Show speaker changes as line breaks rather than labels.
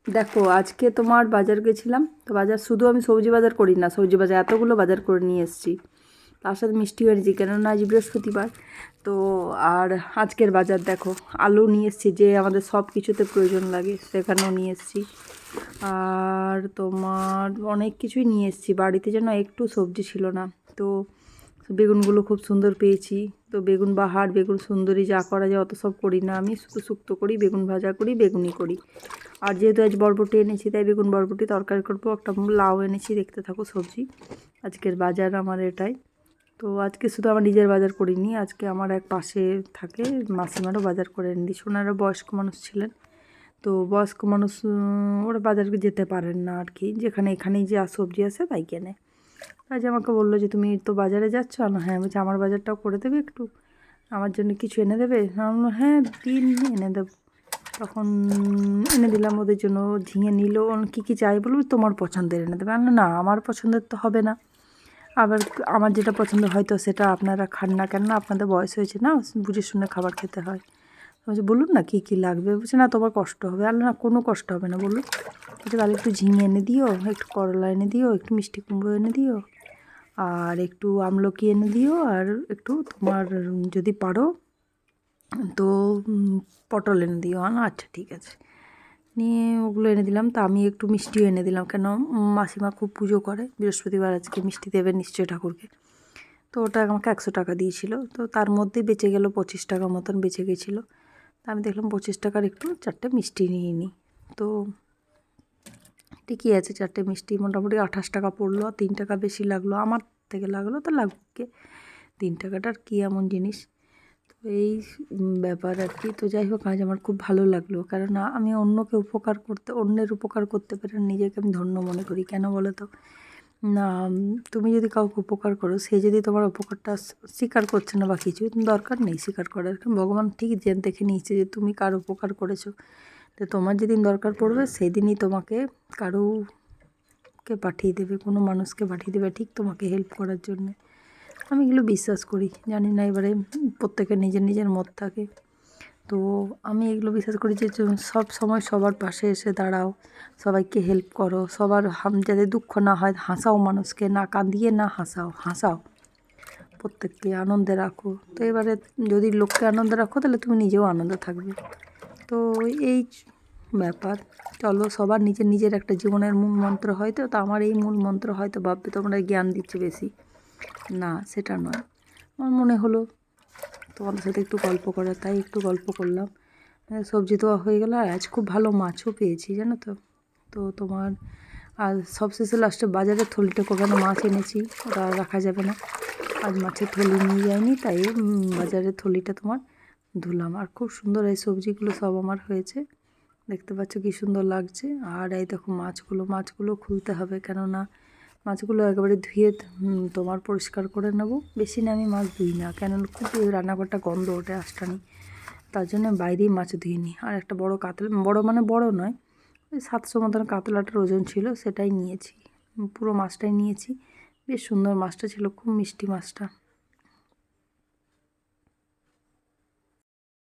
দেখো আজকে তোমার বাজার গেছিলাম, তো বাজার শুধু আমি সবজি বাজার করি না, সবজি বাজার এতগুলো বাজার করে নিয়ে এসেছি। তার সাথে মিষ্টিও এনেছি, কেননা আজ বৃহস্পতিবার। তো আর আজকের বাজার দেখো, আলু নিয়ে এসেছি যে আমাদের সব কিছুতে প্রয়োজন লাগে, সেখানেও নিয়ে এসেছি। আর তোমার অনেক কিছুই নিয়ে এসেছি, বাড়িতে যেন একটু সবজি ছিল না। তো বেগুনগুলো খুব সুন্দর পেয়েছি। তো বেগুন বাহার, বেগুন সুন্দরী যা করা যায় অত সব করি না আমি, শুধু শুক্তো করি, বেগুন ভাজা করি, বেগুনি করি। আর যেহেতু আজ বরবটি এনেছি, তাই বেগুন বরবটি তরকারি করবো। একটা লাউ এনেছি, দেখতে থাকো সবজি। আজকের বাজার আমার এটাই। তো আজকে শুধু আমার নিজের বাজার করিনি, আজকে আমার এক পাশে থাকে মাসিমারও বাজার করে এনে দিই। ওনারা বয়স্ক মানুষ ছিলেন, তো বয়স্ক মানুষ ওরা বাজারে যেতে পারেন না আর কি, যেখানে এখানেই যে সবজি আছে তাই কেনে। আজ আমাকে বললো যে তুমি তো বাজারে যাচ্ছ না, হ্যাঁ বলছি আমার বাজারটাও করে দেবে একটু, আমার জন্য কিছু এনে দেবে। আমি বললাম হ্যাঁ দিন, এনে দেবো। তখন এনে দিলাম ওদের জন্য। ঝিঙে নিল, কী কী চাই বলবো, তোমার পছন্দের এনে দেবে। আমি না, আমার পছন্দের তো হবে না, আবার আমার যেটা পছন্দ হয়তো সেটা আপনারা খান না, কেন না আপনাদের বয়স হয়েছে না, বুঝে শুনে খাবার খেতে হয়। বলছি বলুন না কী কী লাগবে। বলছে না তোমার কষ্ট হবে। আর না, কোনো কষ্ট হবে না, বলুন। বলছে তাহলে একটু ঝিঙে এনে দিও, একটু করলা এনে দিও, একটু মিষ্টি কুমড়ো এনে দিও, আর একটু আমলকি এনে দিও, আর একটু তোমার যদি পারো তো পটল এনে দিও। আচ্ছা ঠিক আছে, নিয়ে ওগুলো এনে দিলাম। তা আমি একটু মিষ্টিও এনে দিলাম, কেন মাসিমা খুব পুজো করে, বৃহস্পতিবার আজকে মিষ্টি দেবে নিশ্চয়ই ঠাকুরকে। তো ওটা আমাকে 100 টাকা দিয়েছিল, তো তার মধ্যে বেঁচে গেল 25 টাকা মতন বেঁচে গেছিলো। তা আমি দেখলাম 25 টাকার একটু 4টে মিষ্টি নিয়ে নিই। তো ঠিকই আছে, 4টে মিষ্টি মোটামুটি 28 টাকা পড়লো, আর 3 টাকা বেশি লাগলো, আমার থেকে লাগলো, তো লাগবে 3 টাকাটার কী এমন জিনিস। তো এই ব্যাপার আর কি। তো যাই হোক, আজ আমার খুব ভালো লাগলো, কারণ আমি অন্যের উপকার করতে পেরে নিজেকে আমি ধন্য মনে করি। কেন বলো তো, না তুমি যদি কাউকে উপকার করো, সে যদি তোমার উপকারটা স্বীকার করছে না বা কিছু, দরকার নেই স্বীকার করার। ভগবান ঠিক দেখে নিয়েছে যে তুমি কার উপকার করেছো। তো তোমার যেদিন দরকার পড়বে সেই দিনই তোমাকে কারোকে পাঠিয়ে দেবে, কোনো মানুষকে পাঠিয়ে দেবে ঠিক তোমাকে হেল্প করার জন্যে। আমি এগুলো বিশ্বাস করি, জানি না, এবারে প্রত্যেকের নিজের নিজের মত থাকে। তো আমি এগুলো বিশ্বাস করি যে সব সময় সবার পাশে এসে দাঁড়াও, সবাইকে হেল্প করো, সবার যাতে দুঃখ না হয়, হাসাও মানুষকে, না কাঁদিয়ে না হাসাও, প্রত্যেককে আনন্দে রাখো। তো এবারে যদি লোককে আনন্দে রাখো, তাহলে তুমি নিজেও আনন্দ থাকবে। তো এই ব্যাপার। চলো, সবার নিজের নিজের একটা জীবনের মূল মন্ত্র হয়তো, তো আমার এই মূল মন্ত্র হয়তো ভাববে তোমরা জ্ঞান দিচ্ছে বেশি, না সেটা নয়। আমার মনে হলো তোমাদের সাথে একটু গল্প করা, তাই একটু গল্প করলাম। সবজি তো হয়ে গেল, আর আজ খুব ভালো মাছও পেয়েছি জানো তো। তো তোমার আর সবশেষে লাস্টে বাজারের থলিটা কোখানে মাছ এনেছি, ওটা আর রাখা যাবে না, আজ মাছের থলি নিয়ে যায়নি, তাই বাজারের থলিটা তোমার ধুলাম। আর খুব সুন্দর এই সবজিগুলো সব আমার হয়েছে, দেখতে পাচ্ছ কি সুন্দর লাগছে। আর এই দেখো মাছগুলো খুলতে হবে, কেননা মাছগুলো একেবারে ধুয়ে তোমার পরিষ্কার করে নেব। বেশি না, আমি মাছ ধুই না, কেন খুব রান্নাঘরটা গন্ধ ওঠে আষ্টানি, তার জন্য বাইরেই মাছ ধুয়ে নিই। আর একটা বড় কাতলা, বড় মানে বড় নয়, ওই 700 মতন কাতলাটার ওজন ছিল, সেটাই নিয়েছি, পুরো মাছটাই নিয়েছি। বেশ সুন্দর মাছটা ছিল, খুব মিষ্টি মাছটা।